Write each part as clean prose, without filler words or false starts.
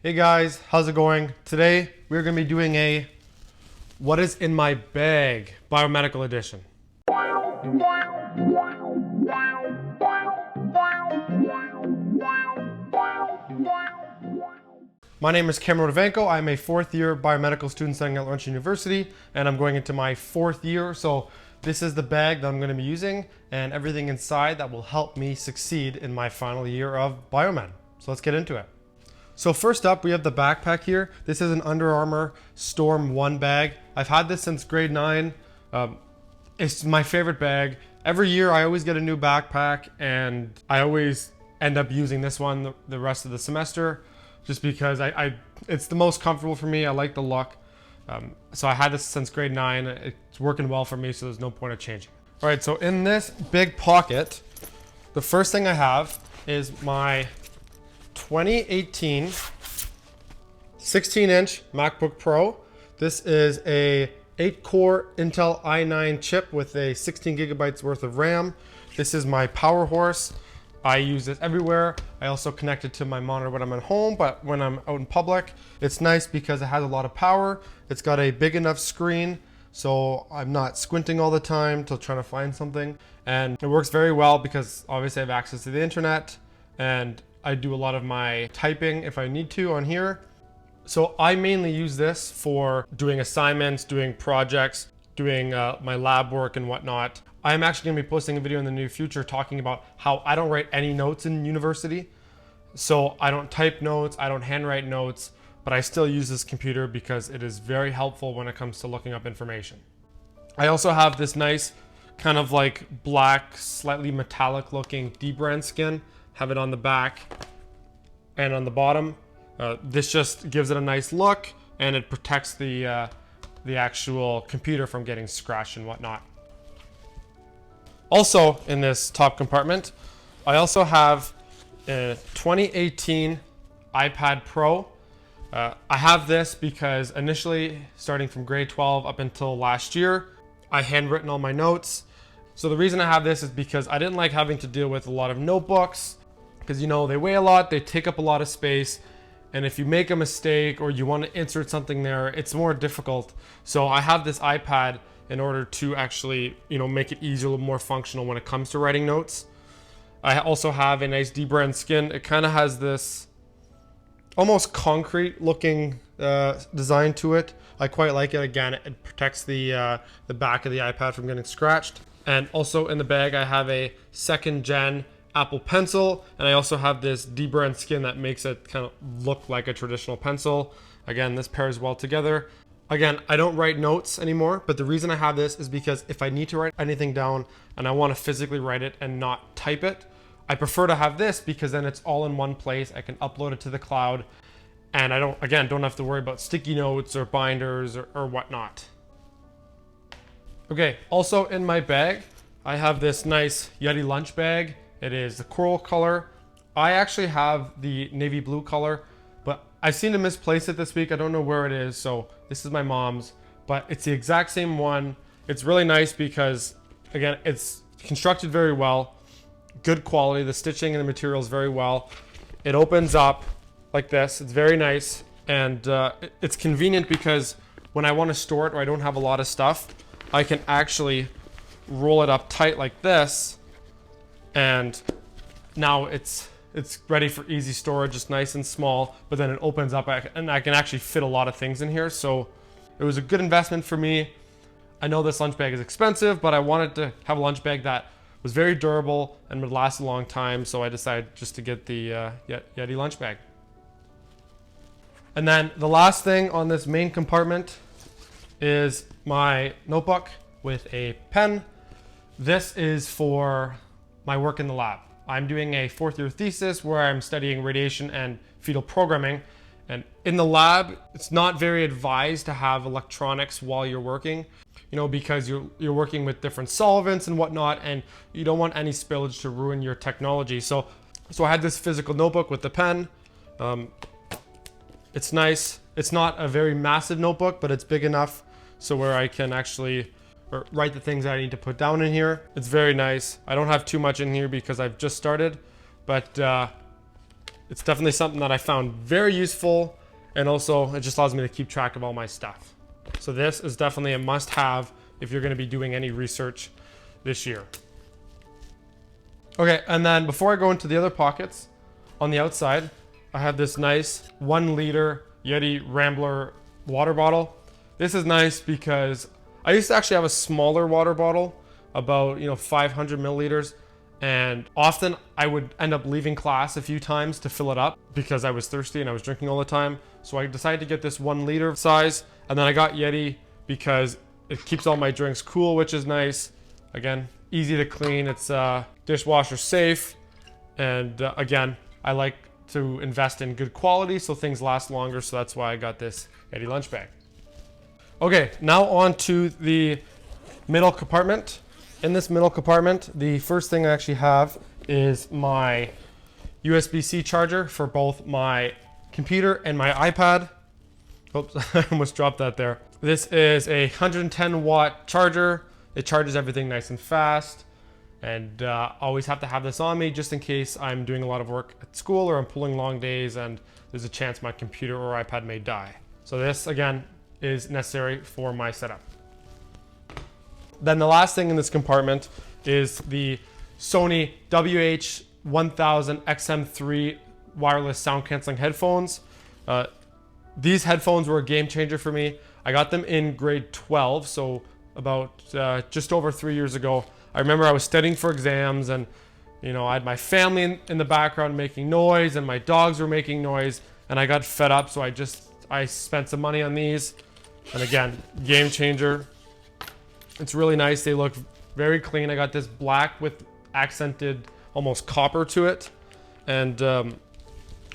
Hey guys, how's it going? Today we're going to be doing a what is in my bag biomedical edition. My name is Cameron Hourtovenko. I'm a fourth year biomedical student studying at Laurentian University, and I'm going into my fourth year. So this is the bag that I'm going to be using and everything inside that will help me succeed in my final year of BioMed. So let's get into it. So first up, we have the backpack here. This is an Under Armour Storm 1 bag. I've had this since grade 9. It's my favorite bag. Every year I always get a new backpack and I always end up using this one the rest of the semester just because it's the most comfortable for me. I like the look. So I had this since grade 9. It's working well for me, so there's no point of changing. All right, so in this big pocket, the first thing I have is my 2018 16-inch MacBook Pro. This is a 8-core Intel i9 chip with a 16 gigabytes worth of RAM. This is my power horse. I use this everywhere. I also connect it to my monitor when I'm at home, but when I'm out in public, it's nice because it has a lot of power. It's got a big enough screen, so I'm not squinting all the time to trying to find something. And it works very well because obviously I have access to the internet and I do a lot of my typing if I need to on here. So I mainly use this for doing assignments, doing projects, doing my lab work and whatnot. I'm actually gonna be posting a video in the near future talking about how I don't write any notes in university. So I don't type notes, I don't handwrite notes, but I still use this computer because it is very helpful when it comes to looking up information. I also have this nice kind of like black, slightly metallic looking D-brand skin. Have it on the back and on the bottom. This just gives it a nice look and it protects the actual computer from getting scratched and whatnot. Also in this top compartment, I also have a 2018 iPad Pro. I have this because initially, starting from grade 12 up until last year, I handwritten all my notes. So the reason I have this is because I didn't like having to deal with a lot of notebooks because, you know, they weigh a lot, they take up a lot of space. And if you make a mistake or you want to insert something there, it's more difficult. So I have this iPad in order to actually, you know, make it easier, more functional when it comes to writing notes. I also have a nice D-brand skin. It kind of has this almost concrete looking design to it. I quite like it. Again, it protects the back of the iPad from getting scratched. And also in the bag, I have a 2nd gen Apple Pencil, and I also have this D-brand skin that makes it kind of look like a traditional pencil. Again, this pairs well together. Again, I don't write notes anymore, but the reason I have this is because if I need to write anything down and I want to physically write it and not type it, I prefer to have this because then it's all in one place. I can upload it to the cloud and I don't have to worry about sticky notes or binders or whatnot. Okay, also in my bag, I have this nice Yeti Lunchbag. It is the coral color. I actually have the navy blue color, but I seem to misplace it this week. I don't know where it is, so this is my mom's, but it's the exact same one. It's really nice because, again, it's constructed very well, good quality. The stitching and the material is very well. It opens up like this. It's very nice, and it's convenient because when I want to store it or I don't have a lot of stuff, I can actually roll it up tight like this, and now it's ready for easy storage. It's nice and small, but then it opens up and I can actually fit a lot of things in here. So it was a good investment for me. I know this lunch bag is expensive, but I wanted to have a lunch bag that was very durable and would last a long time. So I decided just to get the Yeti lunch bag. And then the last thing on this main compartment is my notebook with a pen. This is for my work in the lab. I'm doing a 4th year thesis where I'm studying radiation and fetal programming. And in the lab, it's not very advised to have electronics while you're working, you know, because you're working with different solvents and whatnot, and you don't want any spillage to ruin your technology. So I had this physical notebook with the pen. It's nice. It's not a very massive notebook, but it's big enough so where I can actually write the things that I need to put down in here. It's very nice. I don't have too much in here because I've just started, but it's definitely something that I found very useful and also it just allows me to keep track of all my stuff. So this is definitely a must-have if you're going to be doing any research this year. Okay, and then before I go into the other pockets, on the outside, I have this nice 1 liter Yeti Rambler water bottle. This is nice because I used to actually have a smaller water bottle, about 500 milliliters, and often I would end up leaving class a few times to fill it up because I was thirsty and I was drinking all the time. So I decided to get this 1 liter size, and then I got Yeti because it keeps all my drinks cool, which is nice. Again, easy to clean, it's dishwasher safe, and again, I like to invest in good quality so things last longer, so that's why I got this Yeti Lunchbag. Okay, now on to the middle compartment. In this middle compartment, the first thing I actually have is my USB-C charger for both my computer and my iPad. Oops, I almost dropped that there. This is a 110 watt charger. It charges everything nice and fast, and always have to have this on me just in case I'm doing a lot of work at school or I'm pulling long days and there's a chance my computer or iPad may die. So this, again, is necessary for my setup. Then the last thing in this compartment is the Sony WH-1000 XM3 wireless sound canceling headphones. These headphones were a game changer for me. I got them in grade 12, so about just over 3 years ago. I remember I was studying for exams, and I had my family in the background making noise, and my dogs were making noise, and I got fed up, so I spent some money on these. And again, game changer. It's really nice. They look very clean. I got this black with accented almost copper to it, and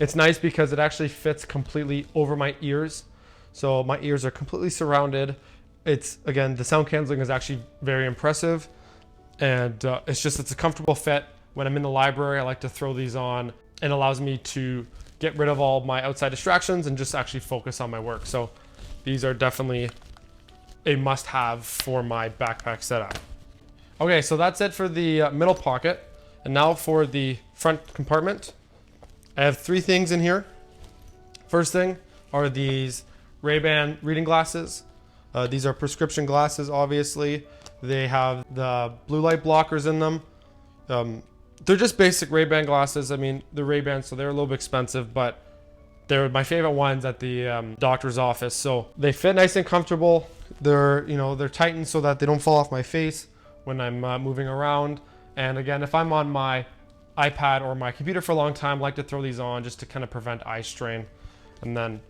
it's nice because it actually fits completely over my ears, so my ears are completely surrounded. It's, again, the sound canceling is actually very impressive, and it's a comfortable fit. When I'm in the library, I like to throw these on. It allows me to get rid of all my outside distractions and just actually focus on my work. So these are definitely a must-have for my backpack setup. Okay, so that's it for the middle pocket. And now for the front compartment. I have 3 things in here. First thing are these Ray-Ban reading glasses. These are prescription glasses, obviously. They have the blue light blockers in them. They're just basic Ray-Ban glasses. I mean, they're Ray-Ban, so they're a little bit expensive, but they're my favorite ones at the doctor's office. So they fit nice and comfortable. They're tightened so that they don't fall off my face when I'm moving around. And again, if I'm on my iPad or my computer for a long time, I like to throw these on just to kind of prevent eye strain. And then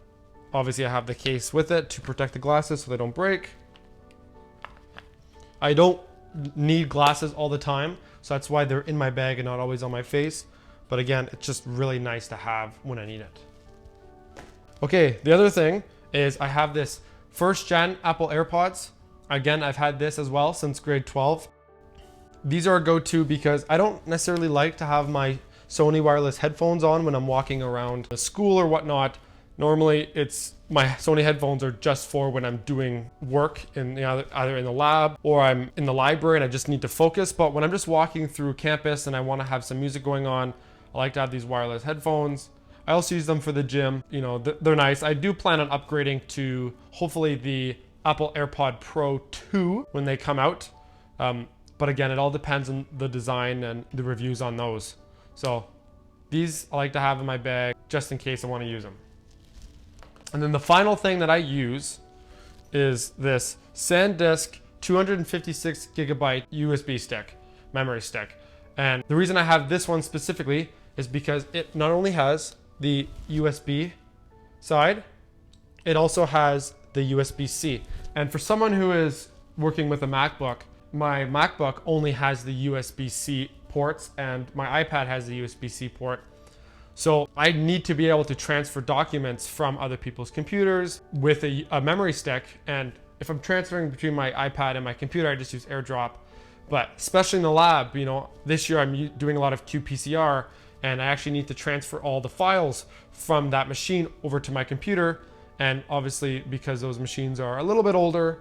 obviously I have the case with it to protect the glasses so they don't break. I don't need glasses all the time, so that's why they're in my bag and not always on my face. But again, it's just really nice to have when I need it. Okay, the other thing is I have this first gen Apple AirPods. Again, I've had this as well since grade 12. These are a go-to because I don't necessarily like to have my Sony wireless headphones on when I'm walking around the school or whatnot. Normally, my Sony headphones are just for when I'm doing work either in the lab or I'm in the library and I just need to focus. But when I'm just walking through campus and I want to have some music going on, I like to have these wireless headphones. I also use them for the gym. They're nice. I do plan on upgrading to hopefully the Apple AirPod Pro 2 when they come out. But again, it all depends on the design and the reviews on those. So these I like to have in my bag just in case I want to use them. And then the final thing that I use is this Sandisk 256 gigabyte USB stick, memory stick. And the reason I have this one specifically is because it not only has the USB side, it also has the USB-C. And for someone who is working with a MacBook, my MacBook only has the USB-C ports and my iPad has the USB-C port. So I need to be able to transfer documents from other people's computers with a memory stick. And if I'm transferring between my iPad and my computer, I just use AirDrop. But especially in the lab, this year I'm doing a lot of qPCR and I actually need to transfer all the files from that machine over to my computer. And obviously, because those machines are a little bit older,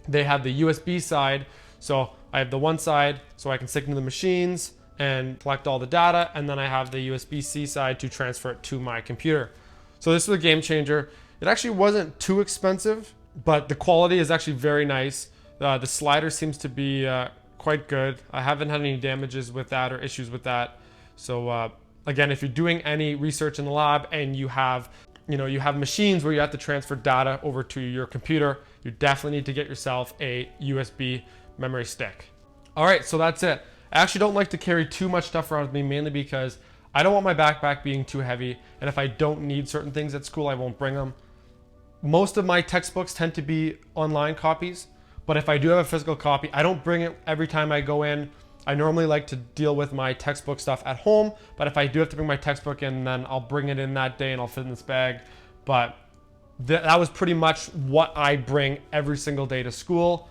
they have the USB side. So I have the one side so I can stick into the machines and collect all the data, and then I have the USB-C side to transfer it to my computer. So this is a game changer. It actually wasn't too expensive, but the quality is actually very nice. The slider seems to be quite good. I haven't had any damages with that or issues with that. So again, if you're doing any research in the lab and you have machines where you have to transfer data over to your computer, you definitely need to get yourself a USB memory stick. All right, so that's it. I actually don't like to carry too much stuff around with me, mainly because I don't want my backpack being too heavy, and if I don't need certain things at school, I won't bring them. Most of my textbooks tend to be online copies, but if I do have a physical copy, I don't bring it every time I go in. I normally like to deal with my textbook stuff at home, but if I do have to bring my textbook in, then I'll bring it in that day and I'll fit in this bag. But that was pretty much what I bring every single day to school.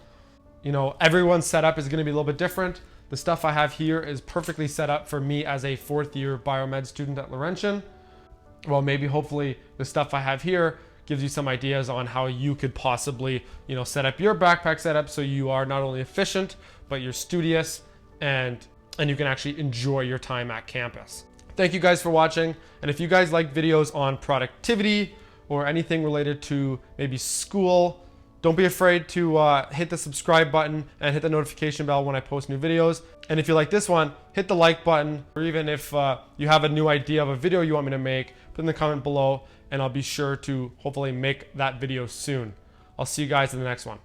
You know, everyone's setup is going to be a little bit different. The stuff I have here is perfectly set up for me as a fourth year biomed student at Laurentian. Well, maybe hopefully the stuff I have here gives you some ideas on how you could possibly, set up your backpack setup so you are not only efficient, but you're studious and you can actually enjoy your time at campus. Thank you guys for watching. And if you guys like videos on productivity or anything related to maybe school, don't be afraid to hit the subscribe button and hit the notification bell when I post new videos. And if you like this one, hit the like button, or even if you have a new idea of a video you want me to make, put in the comment below and I'll be sure to hopefully make that video soon. I'll see you guys in the next one.